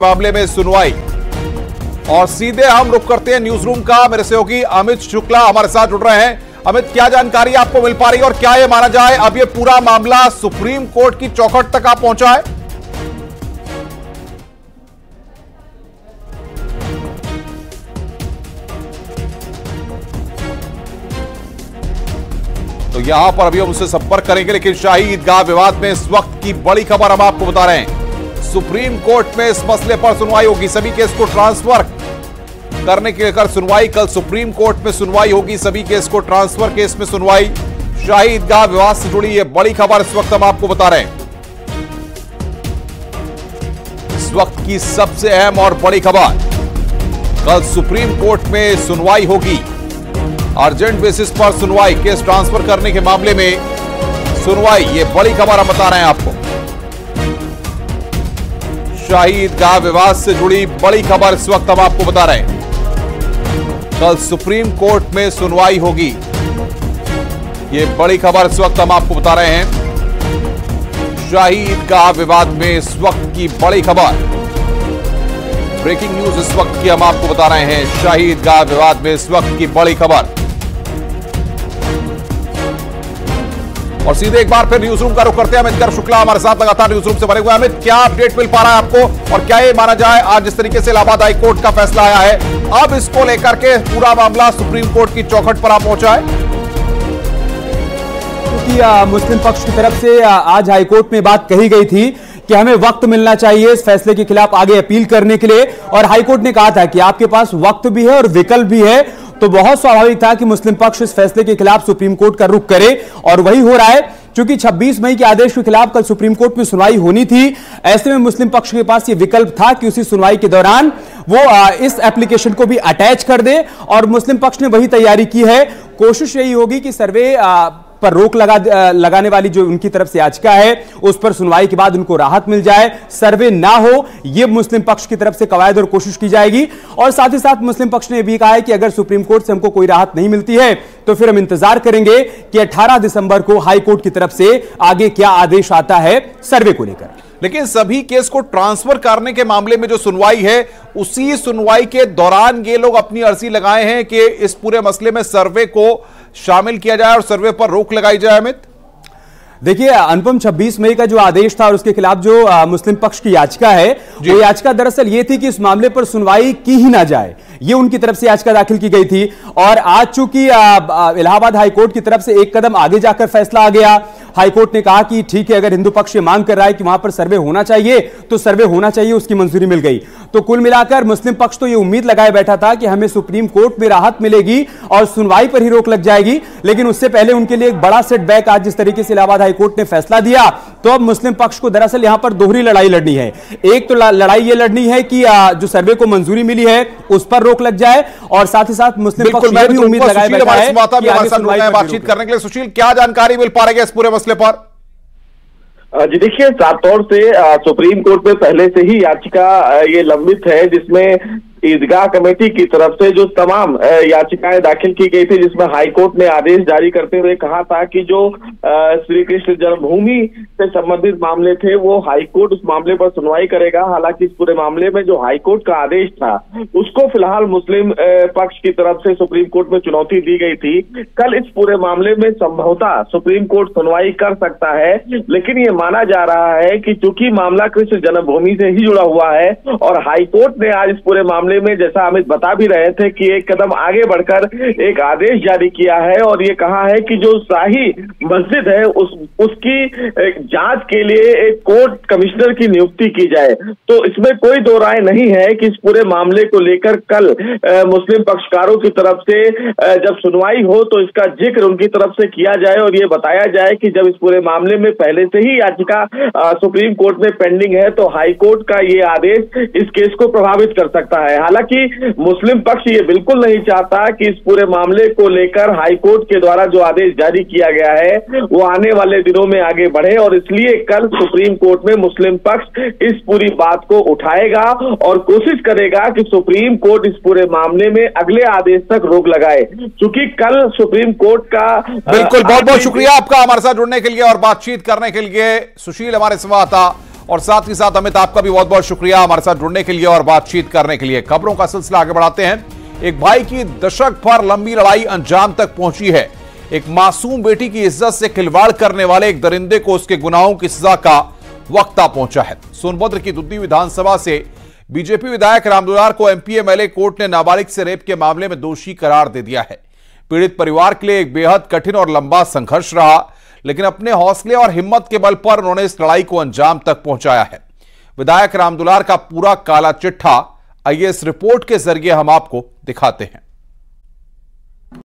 मामले में सुनवाई। और सीधे हम रुख करते हैं न्यूज रूम का। मेरे सहयोगी अमित शुक्ला हमारे साथ जुड़ रहे हैं। अमित, क्या जानकारी आपको मिल पा रही है और क्या यह माना जाए अब ये पूरा मामला सुप्रीम कोर्ट की चौखट तक आ पहुंचा है? तो यहां पर अभी हम उससे संपर्क करेंगे, लेकिन शाही ईदगाह विवाद में इस वक्त की बड़ी खबर हम आपको बता रहे हैं। सुप्रीम कोर्ट में इस मसले पर सुनवाई होगी। सभी केस को ट्रांसफर करने के लेकर सुनवाई। कल सुप्रीम कोर्ट में सुनवाई होगी। सभी केस को ट्रांसफर केस में सुनवाई। शाही ईदगाह विवाद से जुड़ी यह बड़ी खबर इस वक्त हम आपको बता रहे हैं। इस वक्त की सबसे अहम और बड़ी खबर, कल सुप्रीम कोर्ट में सुनवाई होगी। अर्जेंट बेसिस पर सुनवाई, केस ट्रांसफर करने के मामले में सुनवाई। यह बड़ी खबर हम बता रहे हैं आपको। शाही ईदगाह विवाद से जुड़ी बड़ी खबर इस वक्त हम आपको बता रहे हैं। कल सुप्रीम कोर्ट में सुनवाई होगी। यह बड़ी खबर इस वक्त हम आपको बता रहे हैं। शाही ईदगाह विवाद में इस वक्त की बड़ी खबर, ब्रेकिंग न्यूज इस वक्त की हम आपको बता रहे हैं। शाही ईदगाह विवाद में इस वक्त की बड़ी खबर। और सीधे एक बार फिर न्यूज रूम का रुख करते हैं। अमित शुक्ला हमारे साथ लगातार न्यूज रूम से बने हुए। अमित, क्या अपडेट मिल पा रहा है आपको और क्या ये माना जाए आज जिस तरीके से इलाहाबाद हाई कोर्ट का फैसला आया है, अब इसको लेकर के पूरा मामला सुप्रीम कोर्ट की चौखट पर आ पहुंचा है? क्योंकि मुस्लिम पक्ष की तरफ से आज हाईकोर्ट में बात कही गई थी कि हमें वक्त मिलना चाहिए इस फैसले के खिलाफ आगे अपील करने के लिए, और हाईकोर्ट ने कहा था कि आपके पास वक्त भी है और विकल्प भी है, तो बहुत स्वाभाविक था कि मुस्लिम पक्ष इस फैसले के खिलाफ सुप्रीम कोर्ट का रुख करे, और वही हो रहा है। चूंकि 26 मई के आदेश के खिलाफ कल सुप्रीम कोर्ट में सुनवाई होनी थी, ऐसे में मुस्लिम पक्ष के पास यह विकल्प था कि उसी सुनवाई के दौरान वो इस एप्लीकेशन को भी अटैच कर दे, और मुस्लिम पक्ष ने वही तैयारी की है। कोशिश यही होगी कि सर्वे पर रोक लगाने वाली जो उनकी तरफ से याचिका है उस पर सुनवाई के बाद उनको राहत मिल जाए, सर्वे ना हो, यह मुस्लिम पक्ष की तरफ से कवायद और कोशिश की जाएगी। और साथ ही साथ मुस्लिम पक्ष ने भी कहा है कि अगर सुप्रीम कोर्ट से हमको कोई राहत नहीं मिलती है तो फिर हम इंतजार करेंगे कि 18 दिसंबर को हाई कोर्ट की तरफ से आगे क्या आदेश आता है सर्वे को लेकर। लेकिन सभी केस को ट्रांसफर करने के मामले में जो सुनवाई है, उसी सुनवाई के दौरान ये लोग अपनी अर्जी लगाए हैं कि इस पूरे मसले में सर्वे को शामिल किया जाए और सर्वे पर रोक लगाई जाए। अमित, देखिए, अनुपम 26 मई का जो आदेश था और उसके खिलाफ जो मुस्लिम पक्ष की याचिका है, वो याचिका दरअसल ये थी कि इस मामले पर सुनवाई की ही ना जाए, ये उनकी तरफ से याचिका दाखिल की गई थी। और आज चूंकि इलाहाबाद हाईकोर्ट की तरफ से एक कदम आगे जाकर फैसला आ गया, हाईकोर्ट ने कहा कि ठीक है, अगर हिंदू पक्ष ये मांग कर रहा है कि वहां पर सर्वे होना चाहिए तो सर्वे होना चाहिए, उसकी मंजूरी मिल गई। तो कुल मिलाकर मुस्लिम पक्ष तो ये उम्मीद लगाए बैठा था कि हमें सुप्रीम कोर्ट में राहत मिलेगी और सुनवाई पर ही रोक लग जाएगी, लेकिन उससे पहले उनके लिए एक बड़ा सेटबैक आज जिस तरीके से इलाहाबाद हाईकोर्ट ने फैसला दिया, तो अब मुस्लिम पक्ष को दरअसल यहां पर दोहरी लड़ाई लड़नी है। एक तो लड़ाई ये लड़नी है कि जो सर्वे को मंजूरी मिली है उस पर रोक लग जाए, और साथ ही साथ मुस्लिम पक्ष ये भी उम्मीद लगाए बैठा है कि आगे सुनवाई पर बातचीत करने के लिए। सुशील, क्या जानकारी मिल पा रही है इस पूरे मसले पर? जी देखिए, साफ तौर से सुप्रीम कोर्ट में पहले से ही याचिका ये लंबित है, जिसमें ईदगाह कमेटी की तरफ से जो तमाम याचिकाएं दाखिल की गई थी, जिसमें हाईकोर्ट ने आदेश जारी करते हुए कहा था कि जो श्री कृष्ण जन्मभूमि से संबंधित मामले थे वो हाईकोर्ट उस मामले पर सुनवाई करेगा। हालांकि इस पूरे मामले में जो हाईकोर्ट का आदेश था उसको फिलहाल मुस्लिम पक्ष की तरफ से सुप्रीम कोर्ट में चुनौती दी गई थी। कल इस पूरे मामले में संभवतः सुप्रीम कोर्ट सुनवाई कर सकता है, लेकिन ये माना जा रहा है कि चूंकि मामला कृष्ण जन्मभूमि से ही जुड़ा हुआ है और हाईकोर्ट ने आज इस पूरे मामले में, जैसा अमित बता भी रहे थे, कि एक कदम आगे बढ़कर एक आदेश जारी किया है और ये कहा है कि जो शाही मस्जिद है उसकी जांच के लिए एक कोर्ट कमिश्नर की नियुक्ति की जाए। तो इसमें कोई दो राय नहीं है कि इस पूरे मामले को लेकर कल मुस्लिम पक्षकारों की तरफ से जब सुनवाई हो तो इसका जिक्र उनकी तरफ से किया जाए और ये बताया जाए कि जब इस पूरे मामले में पहले से ही याचिका सुप्रीम कोर्ट में पेंडिंग है तो हाईकोर्ट का ये आदेश इस केस को प्रभावित कर सकता है। हालांकि मुस्लिम पक्ष ये बिल्कुल नहीं चाहता कि इस पूरे मामले को लेकर हाईकोर्ट के द्वारा जो आदेश जारी किया गया है वो आने वाले दिनों में आगे बढ़े, और इसलिए कल सुप्रीम कोर्ट में मुस्लिम पक्ष इस पूरी बात को उठाएगा और कोशिश करेगा कि सुप्रीम कोर्ट इस पूरे मामले में अगले आदेश तक रोक लगाए। क्योंकि कल सुप्रीम कोर्ट का बिल्कुल बहुत बहुत शुक्रिया आपका हमारे साथ जुड़ने के लिए और बातचीत करने के लिए। सुशील हमारे संवाददाता और साथ ही साथ अमित, आपका भी बहुत बहुत शुक्रिया हमारे साथ जुड़ने के लिए और बातचीत करने के लिए। खबरों का सिलसिला आगे बढ़ाते हैं। एक भाई की दशक भर लंबी लड़ाई अंजाम तक पहुंची है। एक मासूम बेटी की इज्जत से खिलवाड़ करने वाले एक दरिंदे को उसके गुनाहों की सजा का वक्त आ पहुंचा है। सोनभद्र की दुद्दी विधानसभा से बीजेपी विधायक रामदुलार को एमपी एमएलए कोर्ट ने नाबालिग से रेप के मामले में दोषी करार दे दिया है। पीड़ित परिवार के लिए एक बेहद कठिन और लंबा संघर्ष रहा, लेकिन अपने हौसले और हिम्मत के बल पर उन्होंने इस लड़ाई को अंजाम तक पहुंचाया है। विधायक रामदुलार का पूरा काला चिट्ठा आइए इस रिपोर्ट के जरिए हम आपको दिखाते हैं।